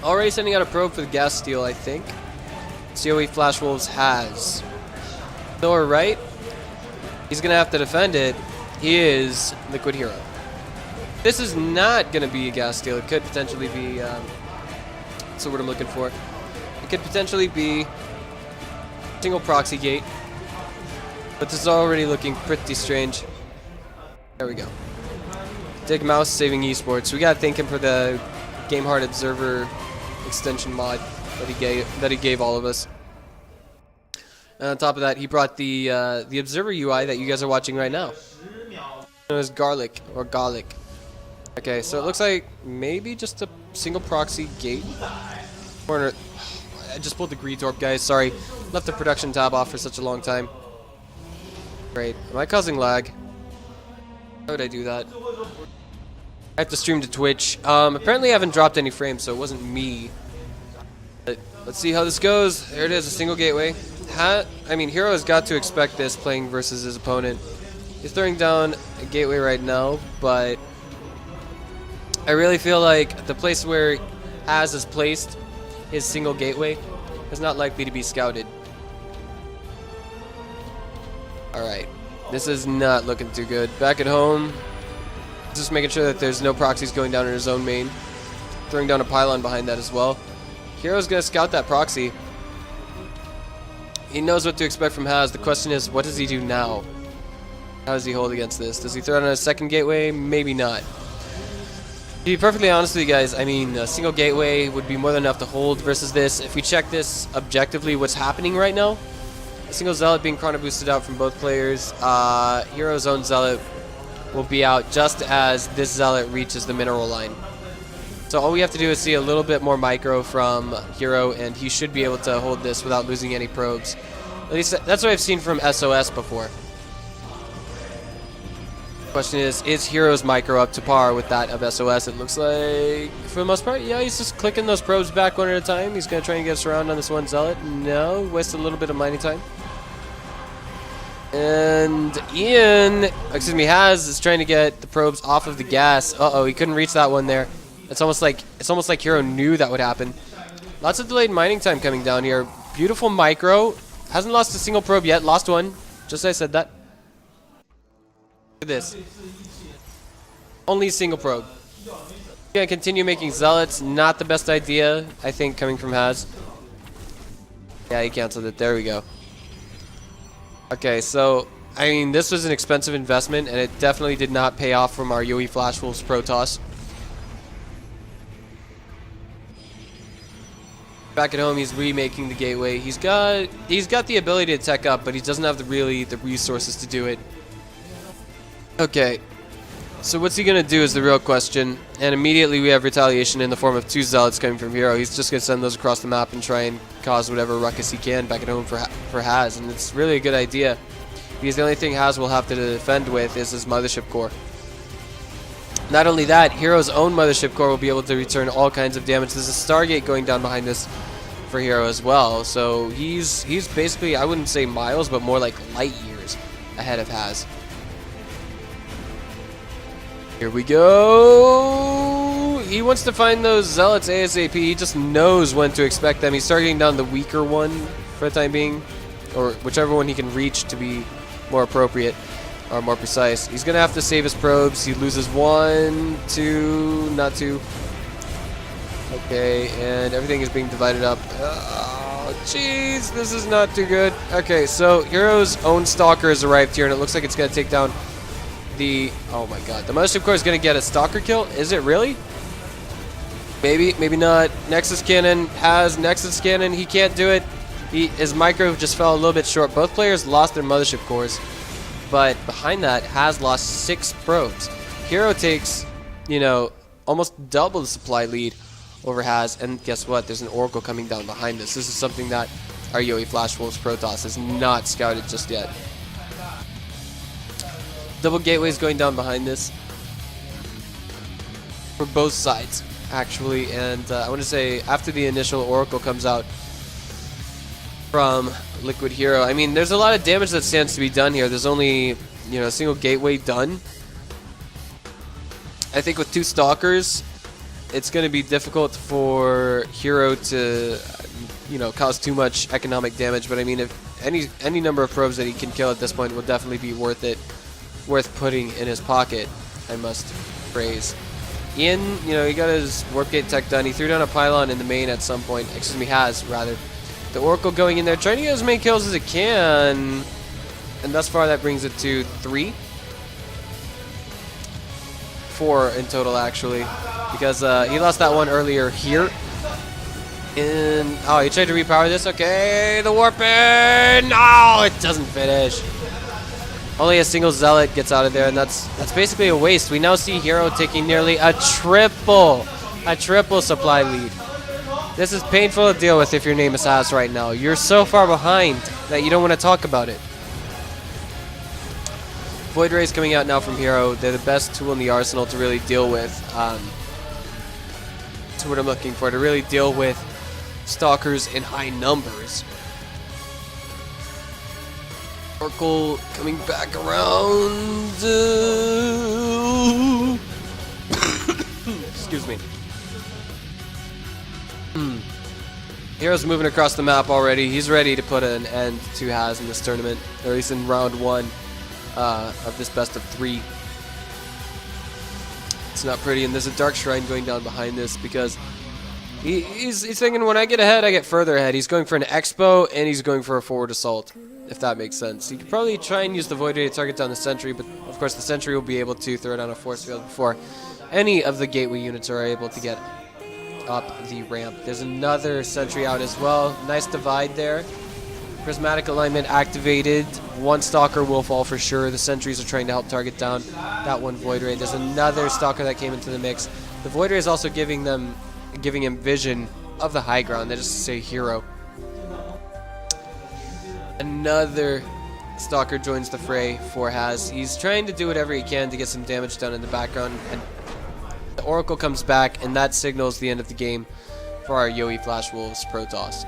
Already sending out a probe for the gas steal, I think. YoeFWHas has. Thor right. He's going to have to defend it. He is LquidHerO. This is not going to be a gas steal. It could potentially be... that's the word I'm looking for. It could potentially be single proxy gate. But this is already looking pretty strange. There we go. Dig Mouse saving esports. We got to thank him for the Game Hard Observer extension mod that he gave all of us. And on top of that, he brought the Observer UI that you guys are watching right now. It was Garlic or Garlic. Okay, so it looks like maybe just a single proxy gate. Corner. I just pulled the Greed Orb, guys. Sorry, left the production tab off for such a long time. Great. Am I causing lag? How would I do that? I have to stream to Twitch. Apparently I haven't dropped any frames, so it wasn't me. But let's see how this goes. There it is, a single gateway. I mean, HerO has got to expect this playing versus his opponent. He's throwing down a gateway right now, but I really feel like the place where HerO has placed his single gateway is not likely to be scouted. Alright, this is not looking too good. Back at home, just making sure that there's no proxies going down in his own main. Throwing down a pylon behind that as well. HerO's going to scout that proxy. He knows what to expect from HerO. The question is, what does he do now? How does he hold against this? Does he throw down a second gateway? Maybe not. To be perfectly honest with you guys, I mean, a single gateway would be more than enough to hold versus this. If we check this objectively, what's happening right now, a single Zealot being chrono boosted out from both players. HerO's own Zealot will be out just as this Zealot reaches the mineral line. So all we have to do is see a little bit more micro from HerO, and he should be able to hold this without losing any probes. At least that's what I've seen from SOS before. Question is HerO's micro up to par with that of SOS? It looks like, for the most part, yeah, he's just clicking those probes back one at a time. He's going to try and get us around on this one Zealot. No, wasted a little bit of mining time. And HerO is trying to get the probes off of the gas. Uh-oh, he couldn't reach that one there. It's almost like HerO knew that would happen. Lots of delayed mining time coming down here. Beautiful micro. Hasn't lost a single probe yet. Lost one. Just as I said that. Look at this. Only a single probe. Gonna continue making Zealots. Not the best idea, I think, coming from HerO. Yeah, he canceled it. There we go. Okay, so, I mean, this was an expensive investment, and it definitely did not pay off from our YoeFWHas Protoss. Back at home, he's remaking the gateway. He's got the ability to tech up, but he doesn't have the resources to do it. Okay, so what's he gonna do is the real question. And immediately we have retaliation in the form of two Zealots coming from HerO. He's just gonna send those across the map and try and cause whatever ruckus he can back at home for HerO, and it's really a good idea because the only thing HerO will have to defend with is his mothership core. Not only that, HerO's own mothership core will be able to return all kinds of damage. There's a Stargate going down behind this for HerO as well. So he's basically, I wouldn't say miles, but more like light years ahead of HerO. Here we go. He wants to find those Zealots ASAP. He just knows when to expect them. He's targeting down the weaker one for the time being, or whichever one he can reach to be more appropriate. Or more precise. He's going to have to save his probes. He loses one, two, not two. Okay, and everything is being divided up. Oh, jeez, this is not too good. Okay, so HerO's own Stalker has arrived here, and it looks like it's going to take down the... Oh my god, the Mothership Core is going to get a Stalker kill? Is it really? Maybe, maybe not. Nexus Cannon has Nexus Cannon. He can't do it. His micro just fell a little bit short. Both players lost their Mothership Cores. But behind that, has lost 6 probes. HerO takes, you know, almost double the supply lead over HerO. And guess what? There's an Oracle coming down behind this. This is something that our YoeFWHas Protoss has not scouted just yet. Double gateways going down behind this. For both sides, actually. And I want to say, after the initial Oracle comes out from LquidHerO, I mean, there's a lot of damage that stands to be done here. There's only, you know, a single gateway done. I think with 2 Stalkers, it's going to be difficult for HerO to, you know, cause too much economic damage. But I mean, if any number of probes that he can kill at this point will definitely be worth it, worth putting in his pocket, I must phrase. Ian, you know, he got his warp gate tech done. He threw down a pylon in the main at some point. Excuse me, has rather. The Oracle going in there, trying to get as many kills as it can. And thus far, that brings it to 3. 4 in total, actually. Because he lost that one earlier here. And, oh, he tried to repower this. Okay, the warp in. No, it doesn't finish. Only a single Zealot gets out of there, and that's basically a waste. We now see HerO taking nearly a triple supply lead. This is painful to deal with if your name is HerO right now. You're so far behind that you don't want to talk about it. Void Rays coming out now from HerO. They're the best tool in the arsenal to really deal with. That's what I'm looking for, to really deal with Stalkers in high numbers. Oracle coming back around. Excuse me. HerO's moving across the map already. He's ready to put an end to HerO in this tournament, or at least in round 1 of this best of 3. It's not pretty, and there's a Dark Shrine going down behind this because he's thinking, when I get ahead, I get further ahead. He's going for an Expo, and he's going for a forward assault, if that makes sense. He could probably try and use the Void Ray to target down the Sentry, but of course the Sentry will be able to throw down a Force Field before any of the Gateway units are able to get up the ramp. There's another Sentry out as well. Nice divide there. Prismatic alignment activated. One Stalker will fall for sure. The Sentries are trying to help target down that one Void Ray. There's another Stalker that came into the mix. The Void Ray is also giving him vision of the high ground. That is to say, HerO. Another Stalker joins the fray for HerO. He's trying to do whatever he can to get some damage done in the background, and the Oracle comes back, and that signals the end of the game for our YoeFWHas Protoss.